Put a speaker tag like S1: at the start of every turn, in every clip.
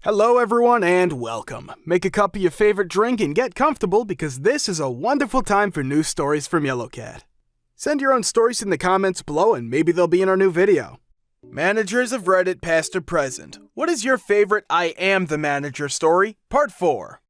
S1: Hello everyone and welcome. Make a cup of your favorite drink and get comfortable because this is a wonderful time for news stories from Yellowcat. Send your own stories in the comments below and maybe they'll be in our new video. Managers of Reddit past or present. What is your favorite I am the manager story? Part 4.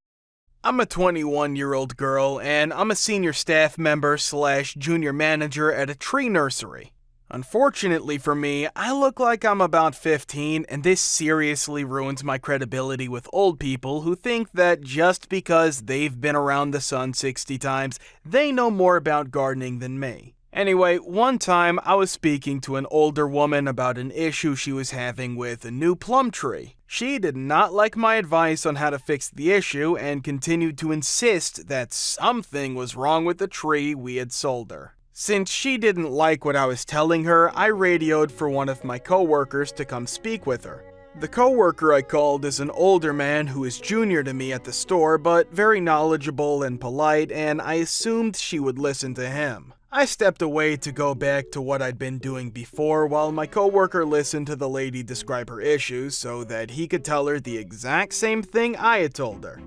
S1: I'm a 21-year-old girl and I'm a senior staff member / junior manager at a tree nursery. Unfortunately for me, I look like I'm about 15 and this seriously ruins my credibility with old people who think that just because they've been around the sun 60 times, they know more about gardening than me. Anyway, one time I was speaking to an older woman about an issue she was having with a new plum tree. She did not like my advice on how to fix the issue and continued to insist that something was wrong with the tree we had sold her. Since she didn't like what I was telling her, I radioed for one of my coworkers to come speak with her. The coworker I called is an older man who is junior to me at the store, but very knowledgeable and polite, and I assumed she would listen to him. I stepped away to go back to what I'd been doing before while my coworker listened to the lady describe her issues so that he could tell her the exact same thing I had told her.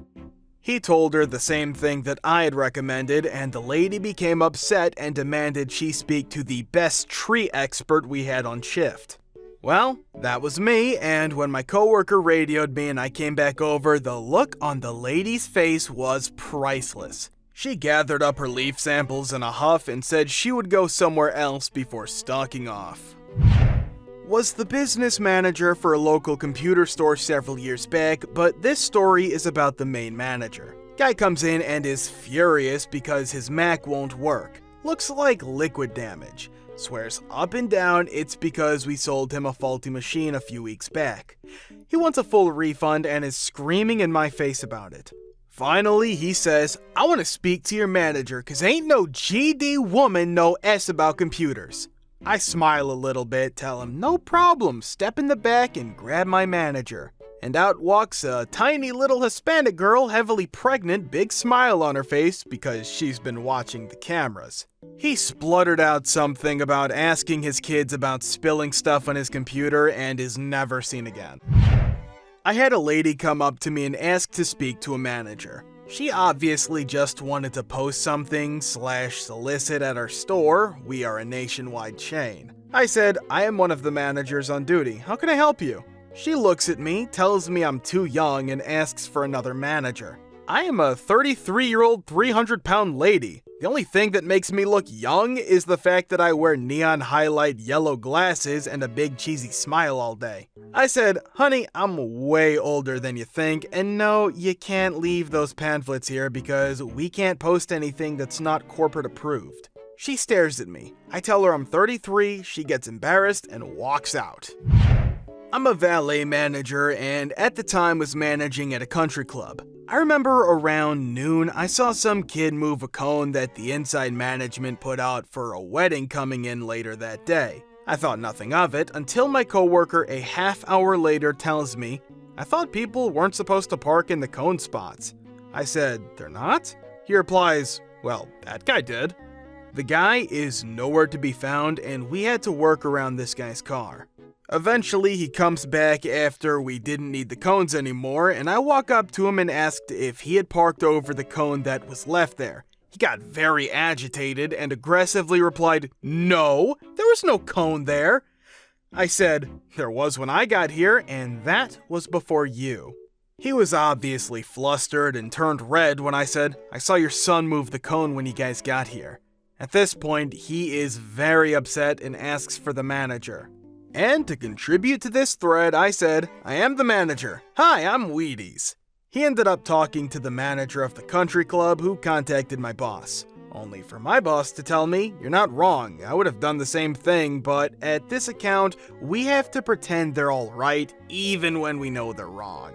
S1: He told her the same thing that I had recommended, and the lady became upset and demanded she speak to the best tree expert we had on shift. Well, that was me, and when my coworker radioed me and I came back over, the look on the lady's face was priceless. She gathered up her leaf samples in a huff and said she would go somewhere else before stalking off. Was the business manager for a local computer store several years back, but this story is about the main manager. Guy comes in and is furious because his Mac won't work. Looks like liquid damage. Swears up and down it's because we sold him a faulty machine a few weeks back. He wants a full refund and is screaming in my face about it. Finally, he says, "I want to speak to your manager cause ain't no GD woman know S about computers." I smile a little bit, tell him, "No problem, step in the back and grab my manager." And out walks a tiny little Hispanic girl, heavily pregnant, big smile on her face because she's been watching the cameras. He spluttered out something about asking his kids about spilling stuff on his computer and is never seen again. I had a lady come up to me and ask to speak to a manager. She obviously just wanted to post something / solicit at our store. We are a nationwide chain. I said, "I am one of the managers on duty. How can I help you?" She looks at me, tells me I'm too young, and asks for another manager. I am a 33-year-old, 300-pound lady. The only thing that makes me look young is the fact that I wear neon highlight yellow glasses and a big cheesy smile all day. I said, "Honey, I'm way older than you think, and no, you can't leave those pamphlets here because we can't post anything that's not corporate approved." She stares at me. I tell her I'm 33, she gets embarrassed and walks out. I'm a valet manager and at the time was managing at a country club. I remember around noon I saw some kid move a cone that the inside management put out for a wedding coming in later that day. I thought nothing of it until my coworker a half hour later tells me, "I thought people weren't supposed to park in the cone spots." I said, "They're not?" He replies, "Well, that guy did." The guy is nowhere to be found and we had to work around this guy's car. Eventually, he comes back after we didn't need the cones anymore, and I walk up to him and asked if he had parked over the cone that was left there. He got very agitated and aggressively replied, "No, there was no cone there." I said, "There was when I got here, and that was before you." He was obviously flustered and turned red when I said, "I saw your son move the cone when you guys got here." At this point, he is very upset and asks for the manager. And to contribute to this thread, I said, "I am the manager. Hi, I'm Wheaties." He ended up talking to the manager of the country club who contacted my boss. Only for my boss to tell me, "You're not wrong, I would have done the same thing, but at this account, we have to pretend they're all right, even when we know they're wrong."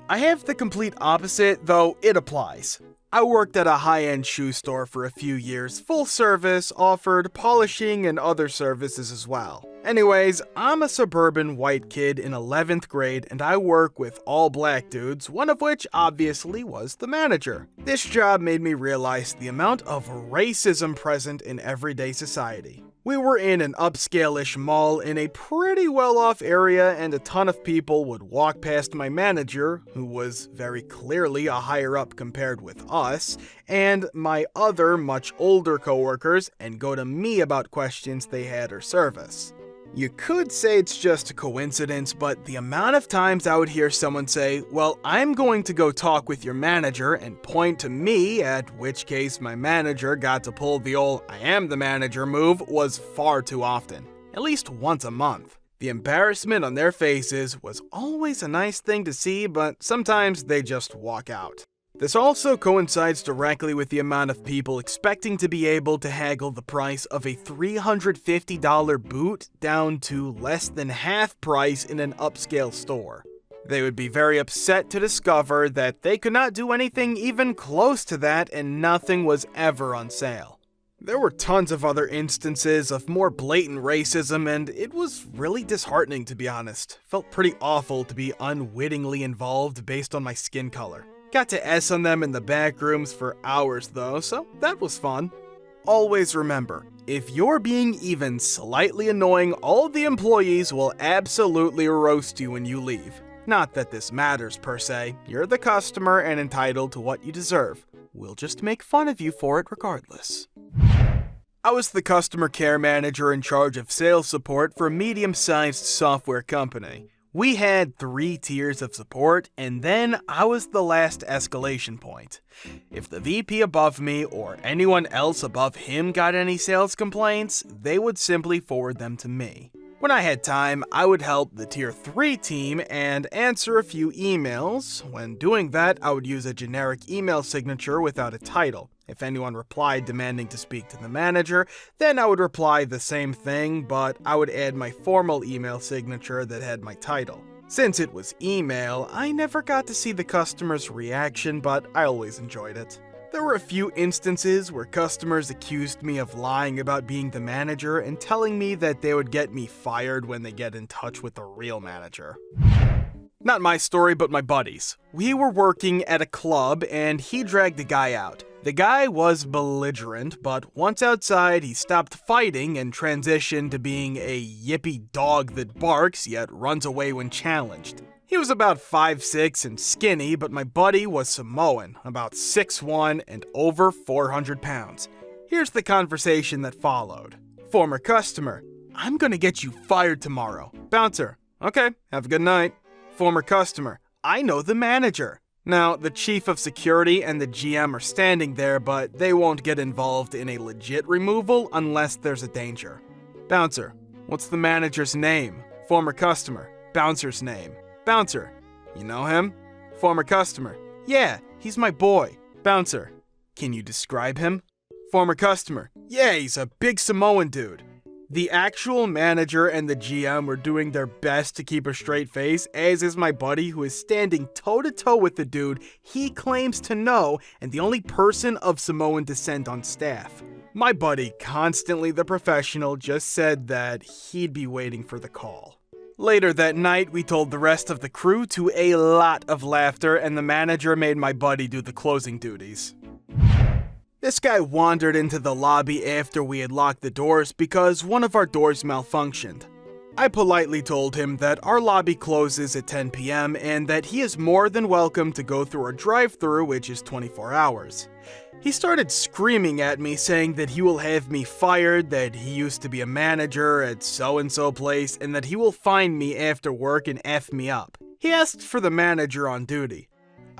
S1: I have the complete opposite, though it applies. I worked at a high-end shoe store for a few years, full service, offered polishing and other services as well. Anyways, I'm a suburban white kid in 11th grade and I work with all black dudes, one of which obviously was the manager. This job made me realize the amount of racism present in everyday society. We were in an upscale-ish mall in a pretty well-off area, and a ton of people would walk past my manager, who was very clearly a higher-up compared with us, and my other, much older coworkers, and go to me about questions they had or service. You could say it's just a coincidence, but the amount of times I would hear someone say, "Well, I'm going to go talk with your manager," and point to me, at which case my manager got to pull the old "I am the manager" move, was far too often. At least once a month. The embarrassment on their faces was always a nice thing to see, but sometimes they just walk out. This also coincides directly with the amount of people expecting to be able to haggle the price of a $350 boot down to less than half price in an upscale store. They would be very upset to discover that they could not do anything even close to that, and nothing was ever on sale. There were tons of other instances of more blatant racism, and it was really disheartening, to be honest. Felt pretty awful to be unwittingly involved based on my skin color. Got to S on them in the back rooms for hours though, so that was fun. Always remember, if you're being even slightly annoying, all the employees will absolutely roast you when you leave. Not that this matters per se, you're the customer and entitled to what you deserve. We'll just make fun of you for it regardless. I was the customer care manager in charge of sales support for a medium-sized software company. We had 3 tiers of support, and then I was the last escalation point. If the VP above me or anyone else above him got any sales complaints, they would simply forward them to me. When I had time, I would help the Tier 3 team and answer a few emails. When doing that, I would use a generic email signature without a title. If anyone replied demanding to speak to the manager, then I would reply the same thing, but I would add my formal email signature that had my title. Since it was email, I never got to see the customer's reaction, but I always enjoyed it. There were a few instances where customers accused me of lying about being the manager and telling me that they would get me fired when they get in touch with the real manager. Not my story, but my buddy's. We were working at a club and he dragged a guy out. The guy was belligerent, but once outside he stopped fighting and transitioned to being a yippy dog that barks yet runs away when challenged. He was about 5'6" and skinny, but my buddy was Samoan, about 6'1" and over 400 pounds. Here's the conversation that followed. Former customer: "I'm gonna get you fired tomorrow." Bouncer: "Okay, have a good night." Former customer: "I know the manager." Now, the chief of security and the GM are standing there, but they won't get involved in a legit removal unless there's a danger. Bouncer: "What's the manager's name?" Former customer: "Bouncer's name." Bouncer: "You know him?" Former customer: "Yeah, he's my boy." Bouncer: "Can you describe him?" Former customer: "Yeah, he's a big Samoan dude." The actual manager and the GM were doing their best to keep a straight face, as is my buddy, who is standing toe-to-toe with the dude he claims to know and the only person of Samoan descent on staff. My buddy, constantly the professional, just said that he'd be waiting for the call. Later that night, we told the rest of the crew to a lot of laughter, and the manager made my buddy do the closing duties. This guy wandered into the lobby after we had locked the doors because one of our doors malfunctioned. I politely told him that our lobby closes at 10 p.m. and that he is more than welcome to go through our drive-thru, which is 24 hours. He started screaming at me, saying that he will have me fired, that he used to be a manager at so-and-so place, and that he will find me after work and F me up. He asked for the manager on duty.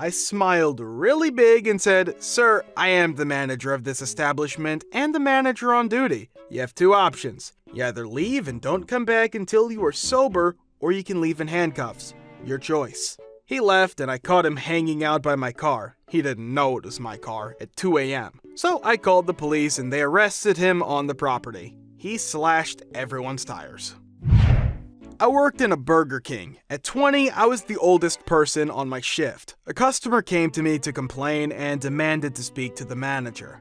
S1: I smiled really big and said, "Sir, I am the manager of this establishment and the manager on duty. You have 2 options. You either leave and don't come back until you are sober, or you can leave in handcuffs. Your choice." He left and I caught him hanging out by my car. He didn't know it was my car at 2 a.m. So I called the police and they arrested him on the property. He slashed everyone's tires. I worked in a Burger King. At 20, I was the oldest person on my shift. A customer came to me to complain and demanded to speak to the manager.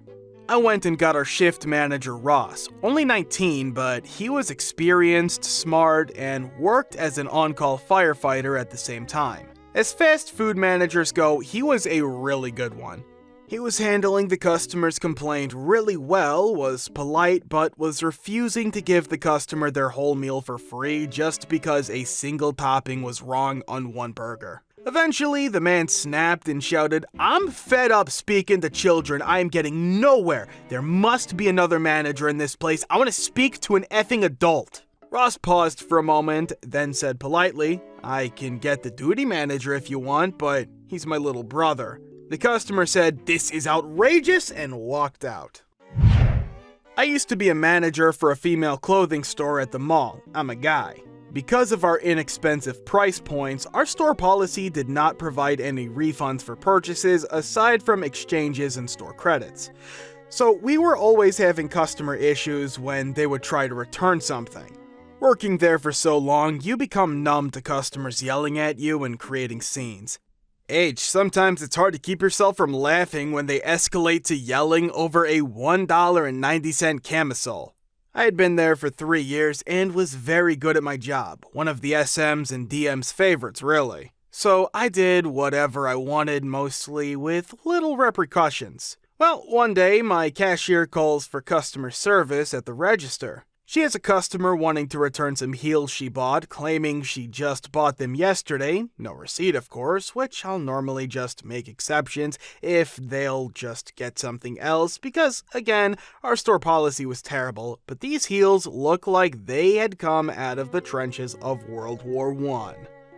S1: I went and got our shift manager, Ross. Only 19, but he was experienced, smart, and worked as an on-call firefighter at the same time. As fast food managers go, he was a really good one. He was handling the customer's complaint really well, was polite, but was refusing to give the customer their whole meal for free just because a single topping was wrong on one burger. Eventually, the man snapped and shouted, "I'm fed up speaking to children. I am getting nowhere. There must be another manager in this place. I want to speak to an effing adult." Ross paused for a moment, then said politely, "I can get the duty manager if you want, but he's my little brother." The customer said, "This is outrageous," and walked out. I used to be a manager for a female clothing store at the mall. I'm a guy. Because of our inexpensive price points, our store policy did not provide any refunds for purchases aside from exchanges and store credits. So we were always having customer issues when they would try to return something. Working there for so long, you become numb to customers yelling at you and creating scenes. Sometimes it's hard to keep yourself from laughing when they escalate to yelling over a $1.90 camisole. I had been there for 3 years and was very good at my job, one of the SM's and DM's favorites really. So I did whatever I wanted, mostly with little repercussions. Well, one day my cashier calls for customer service at the register. She has a customer wanting to return some heels she bought, claiming she just bought them yesterday, no receipt of course, which I'll normally just make exceptions if they'll just get something else because, again, our store policy was terrible, but these heels look like they had come out of the trenches of World War I.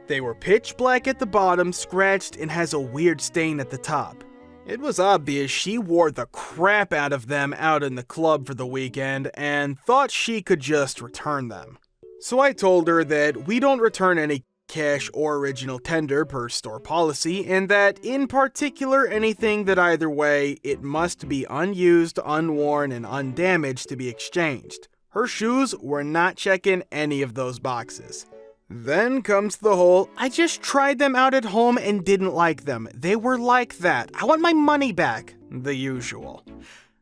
S1: They were pitch black at the bottom, scratched, and has a weird stain at the top. It was obvious she wore the crap out of them out in the club for the weekend and thought she could just return them. So I told her that we don't return any cash or original tender per store policy, and that in particular anything that either way, it must be unused, unworn, and undamaged to be exchanged. Her shoes were not checking any of those boxes. Then comes the whole, "I just tried them out at home and didn't like them. They were like that. I want my money back." The usual.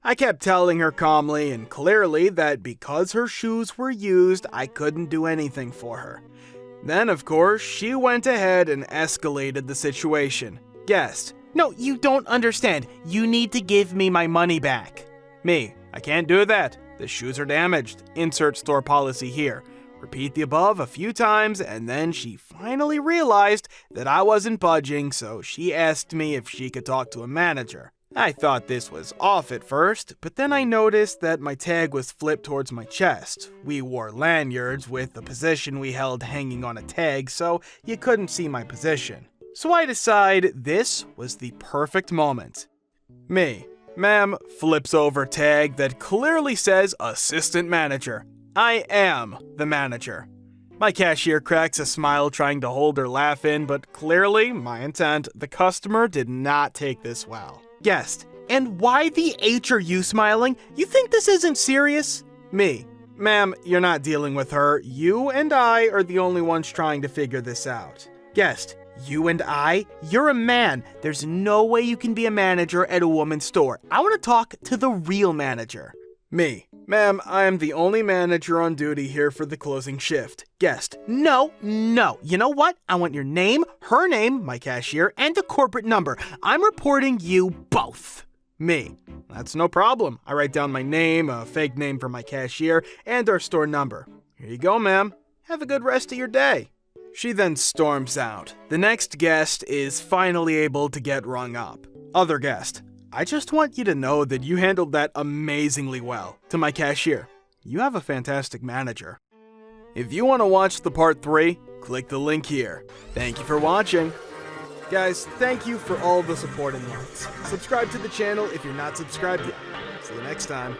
S1: I kept telling her calmly and clearly that because her shoes were used, I couldn't do anything for her. Then, of course, she went ahead and escalated the situation. Guest, "No, you don't understand. You need to give me my money back." Me, "I can't do that. The shoes are damaged. Insert store policy here." Repeat the above a few times, and then she finally realized that I wasn't budging, so she asked me if she could talk to a manager. I thought this was off at first, but then I noticed that my tag was flipped towards my chest. We wore lanyards with the position we held hanging on a tag, so you couldn't see my position. So I decide this was the perfect moment. Me, "Ma'am," flips over tag that clearly says assistant manager. I am the manager. My cashier cracks a smile trying to hold her laugh in, but clearly, my intent, the customer did not take this well. Guest, "And why the H are you smiling? You think this isn't serious?" Me, "Ma'am, you're not dealing with her. You and I are the only ones trying to figure this out." Guest, "You and I? You're a man. There's no way you can be a manager at a woman's store. I want to talk to the real manager." Me, "Ma'am, I am the only manager on duty here for the closing shift." Guest, No. You know what? I want your name, her name, my cashier, and a corporate number. I'm reporting you both." Me, "That's no problem. I write down my name, a fake name for my cashier, and our store number. Here you go, ma'am. Have a good rest of your day." She then storms out. The next guest is finally able to get rung up. Other guest, "I just want you to know that you handled that amazingly well." To my cashier, "You have a fantastic manager." If you want to watch the part 3, click the link here. Thank you for watching. Guys, thank you for all the support and likes. Subscribe to the channel if you're not subscribed yet. See you next time.